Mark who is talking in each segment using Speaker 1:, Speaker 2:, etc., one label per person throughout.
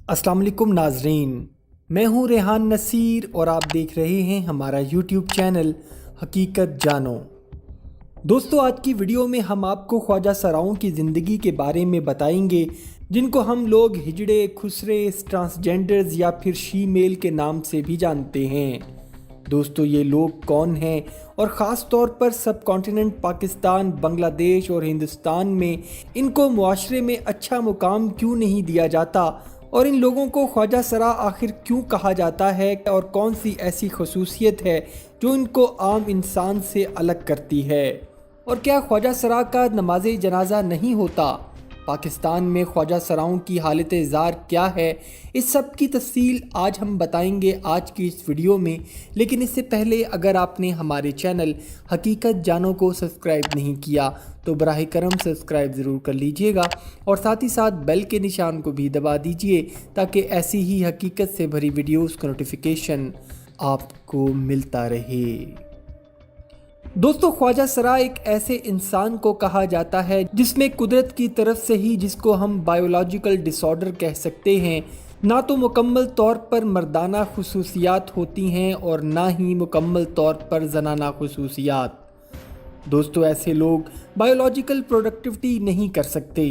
Speaker 1: अस्सलाम वालेकुम नाजरीन, मैं हूँ रेहान नसीर और आप देख रहे हैं हमारा यूट्यूब चैनल हकीकत जानो। दोस्तों, आज की वीडियो में हम आपको ख्वाजा सराओं की ज़िंदगी के बारे में बताएंगे, जिनको हम लोग हिजड़े, खुसरे, ट्रांसजेंडर्स या फिर शी मेल के नाम से भी जानते हैं। दोस्तों, ये लोग कौन हैं और ख़ास तौर पर सब कॉन्टिनेंट पाकिस्तान, बांग्लादेश और हिंदुस्तान में इनको मुआशरे में अच्छा मुकाम क्यों नहीं दिया जाता और इन लोगों को ख्वाजा सरा आखिर क्यों कहा जाता है और कौन सी ऐसी खसूसियत है जो इनको आम इंसान से अलग करती है। और क्या ख्वाजा सरा का नमाज जनाजा नहीं होता? पाकिस्तान में ख्वाजा सराओं की हालत ज़ार क्या है, इस सब की तफसील आज हम बताएंगे आज की इस वीडियो में। लेकिन इससे पहले अगर आपने हमारे चैनल हकीकत जानो को सब्सक्राइब नहीं किया तो बराह करम सब्सक्राइब ज़रूर कर लीजिएगा और साथ ही साथ बेल के निशान को भी दबा दीजिए ताकि ऐसी ही हकीकत से भरी वीडियोस का नोटिफिकेशन आपको मिलता रहे। दोस्तों, ख्वाजा सरा एक ऐसे इंसान को कहा जाता है जिसमें कुदरत की तरफ से ही, जिसको हम बायोलॉजिकल डिसऑर्डर कह सकते हैं, ना तो मुकम्मल तौर पर मर्दाना खुसूसियात होती हैं और ना ही मुकम्मल तौर पर जनाना खुसूसियात। दोस्तों, ऐसे लोग बायोलॉजिकल प्रोडक्टिविटी नहीं कर सकते,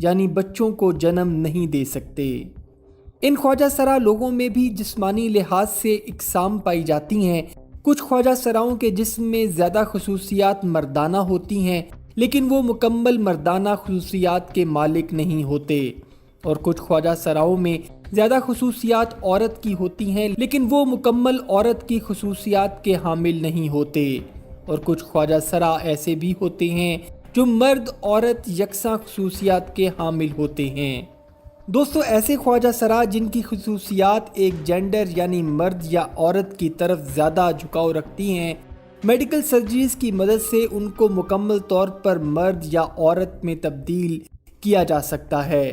Speaker 1: यानी बच्चों को जन्म नहीं दे सकते। इन ख्वाजा सरा लोगों में भी जिस्मानी लिहाज से इकसाम पाई जाती हैं। कुछ ख्वाजा सराओं के जिस्म में ज़्यादा खसूसियात मर्दाना होती हैं, लेकिन वो मुकम्मल मर्दाना खसूसियात के मालिक नहीं होते। और कुछ ख्वाजा सराओं में ज़्यादा खसूसियात औरत की होती हैं, लेकिन वो मुकम्मल औरत की खसूसियात के हामिल नहीं होते। और कुछ ख्वाजा सरा ऐसे भी होते हैं जो मर्द औरत यकसा खसूसियात के हामिल होते हैं। दोस्तों, ऐसे ख्वाजा सरा जिनकी खसूसियात एक जेंडर यानी मर्द या औरत की तरफ ज़्यादा झुकाव रखती हैं, मेडिकल सर्जरीज़ की मदद से उनको मुकम्मल तौर पर मर्द या औरत में तब्दील किया जा सकता है।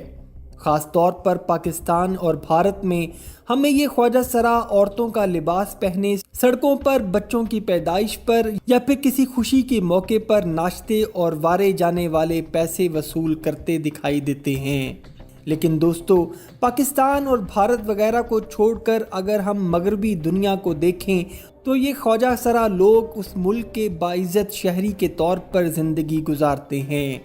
Speaker 1: ख़ास तौर पर पाकिस्तान और भारत में हमें ये ख्वाजा सरा औरतों का लिबास पहने सड़कों पर बच्चों की पैदाइश पर या फिर किसी खुशी के मौके पर नाश्ते और वारे जाने वाले पैसे वसूल करते दिखाई देते हैं। लेकिन दोस्तों, पाकिस्तान और भारत वगैरह को छोड़कर अगर हम मगरबी दुनिया को देखें तो ये ख्वाजा सरा लोग उस मुल्क के बाइज़्ज़त शहरी के तौर पर ज़िंदगी गुजारते हैं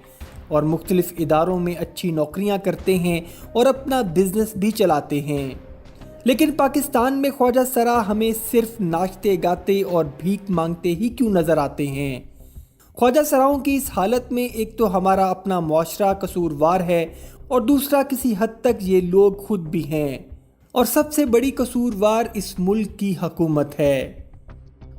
Speaker 1: और मुख्तलिफ़ इदारों में अच्छी नौकरियां करते हैं और अपना बिजनेस भी चलाते हैं। लेकिन पाकिस्तान में ख्वाजा सरा हमें सिर्फ नाचते गाते और भीख मांगते ही क्यों नज़र आते हैं? ख्वाजा सराओं की इस हालत में एक तो हमारा अपना मुआशरा कसूरवार है और दूसरा किसी हद तक ये लोग खुद भी हैं, और सबसे बड़ी कसूरवार इस मुल्क की हुकूमत है।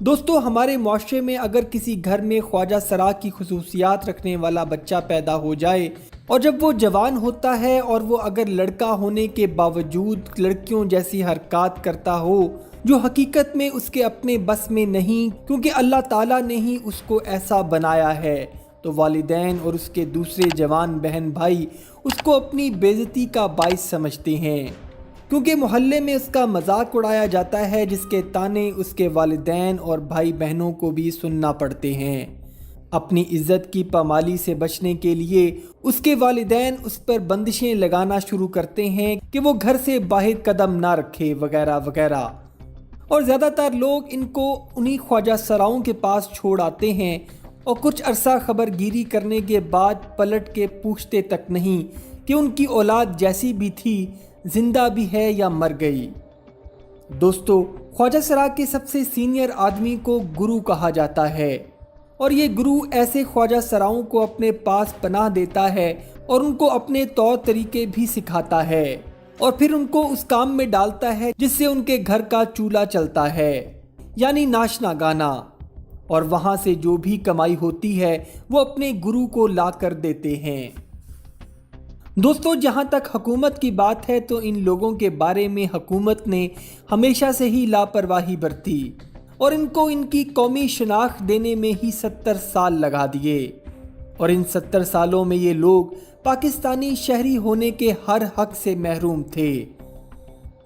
Speaker 1: दोस्तों, हमारे मुआशरे में अगर किसी घर में ख्वाजा सरा की खसूसियात रखने वाला बच्चा पैदा हो जाए और जब वो जवान होता है और वो अगर लड़का होने के बावजूद लड़कियों जैसी हरकत करता हो जो हकीकत में उसके अपने बस में नहीं, क्योंकि अल्लाह ताला ने ही उसको ऐसा बनाया है, तो वालिदैन और उसके दूसरे जवान बहन भाई उसको अपनी बेइज्जती का बाइस समझते हैं, क्योंकि मोहल्ले में उसका मजाक उड़ाया जाता है, जिसके ताने उसके वालिदैन और भाई बहनों को भी सुनना पड़ते हैं। अपनी इज्जत की पामाली से बचने के लिए उसके वालिदैन उस पर बंदिशें लगाना शुरू करते हैं कि वो घर से बाहर कदम ना रखे वगैरह वगैरह। और ज़्यादातर लोग इनको उन्हीं ख्वाजा सराओं के पास छोड़ आते हैं और कुछ अरसा खबरगिरी करने के बाद पलट के पूछते तक नहीं कि उनकी औलाद जैसी भी थी जिंदा भी है या मर गई। दोस्तों, ख्वाजा सरा के सबसे सीनियर आदमी को गुरु कहा जाता है और ये गुरु ऐसे ख्वाजा सराओं को अपने पास पनाह देता है और उनको अपने तौर तरीके भी सिखाता है और फिर उनको उस काम में डालता है जिससे उनके घर का चूल्हा चलता है, यानी नाचना गाना। और वहाँ से जो भी कमाई होती है वो अपने गुरु को ला कर देते हैं। दोस्तों, जहाँ तक हुकूमत की बात है तो इन लोगों के बारे में हुकूमत ने हमेशा से ही लापरवाही बरती और इनको इनकी कौमी शनाख्त देने में ही 70 साल लगा दिए और इन 70 सालों में ये लोग पाकिस्तानी शहरी होने के हर हक से महरूम थे।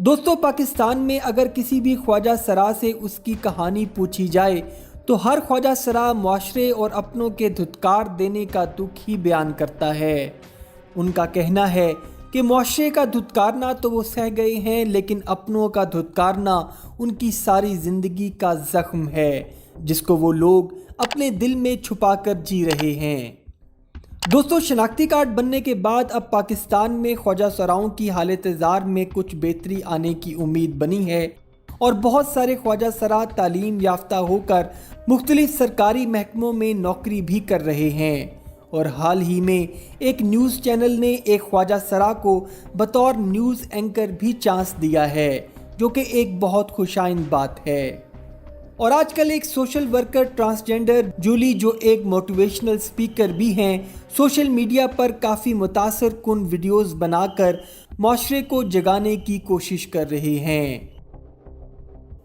Speaker 1: दोस्तों, पाकिस्तान में अगर किसी भी ख्वाजा सरा से उसकी कहानी पूछी जाए तो हर ख्वाजा सरा मुआशरे और अपनों के धुतकार देने का दुख ही बयान करता है। उनका कहना है کہ معاشرے کا دھتکارنا تو وہ سہ گئے ہیں، لیکن اپنوں کا دھتکارنا ان کی ساری زندگی کا زخم ہے جس کو وہ لوگ اپنے دل میں چھپا کر جی رہے ہیں۔ دوستو، شناختی کارڈ بننے کے بعد اب پاکستان میں خواجہ سراؤں کی حالت زار میں کچھ بہتری آنے کی امید بنی ہے اور بہت سارے خواجہ سرا تعلیم یافتہ ہو کر مختلف سرکاری محکموں میں نوکری بھی کر رہے ہیں، اور حال ہی میں ایک نیوز چینل نے ایک خواجہ سرا کو بطور نیوز اینکر بھی چانس دیا ہے، جو کہ ایک بہت خوشائند بات ہے۔ اور آج کل ایک سوشل ورکر ٹرانسجنڈر جولی، جو ایک موٹیویشنل سپیکر بھی ہیں، سوشل میڈیا پر کافی متاثر کن ویڈیوز بنا کر معاشرے کو جگانے کی کوشش کر رہے ہیں۔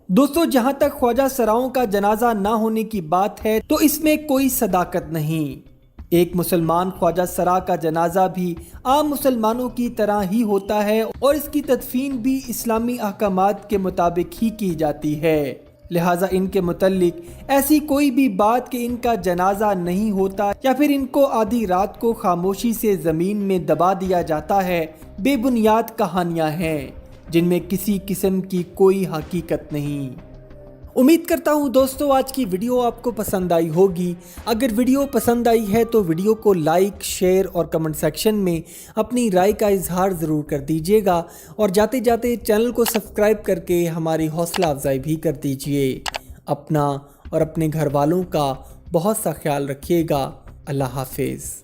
Speaker 1: دوستو، جہاں تک خواجہ سراؤں کا جنازہ نہ ہونے کی بات ہے تو اس میں کوئی صداقت نہیں۔ ایک مسلمان خواجہ سرا کا جنازہ بھی عام مسلمانوں کی طرح ہی ہوتا ہے اور اس کی تدفین بھی اسلامی احکامات کے مطابق ہی کی جاتی ہے، لہٰذا ان کے متعلق ایسی کوئی بھی بات کہ ان کا جنازہ نہیں ہوتا یا پھر ان کو آدھی رات کو خاموشی سے زمین میں دبا دیا جاتا ہے، بے بنیاد کہانیاں ہیں جن میں کسی قسم کی کوئی حقیقت نہیں۔ امید کرتا ہوں دوستو آج کی ویڈیو آپ کو پسند آئی ہوگی۔ اگر ویڈیو پسند آئی ہے تو ویڈیو کو لائک، شیئر اور کمنٹ سیکشن میں اپنی رائے کا اظہار ضرور کر دیجیے گا، اور جاتے جاتے چینل کو سبسکرائب کر کے ہماری حوصلہ افزائی بھی کر دیجیے۔ اپنا اور اپنے گھر والوں کا بہت سا خیال رکھیے گا۔ اللہ حافظ۔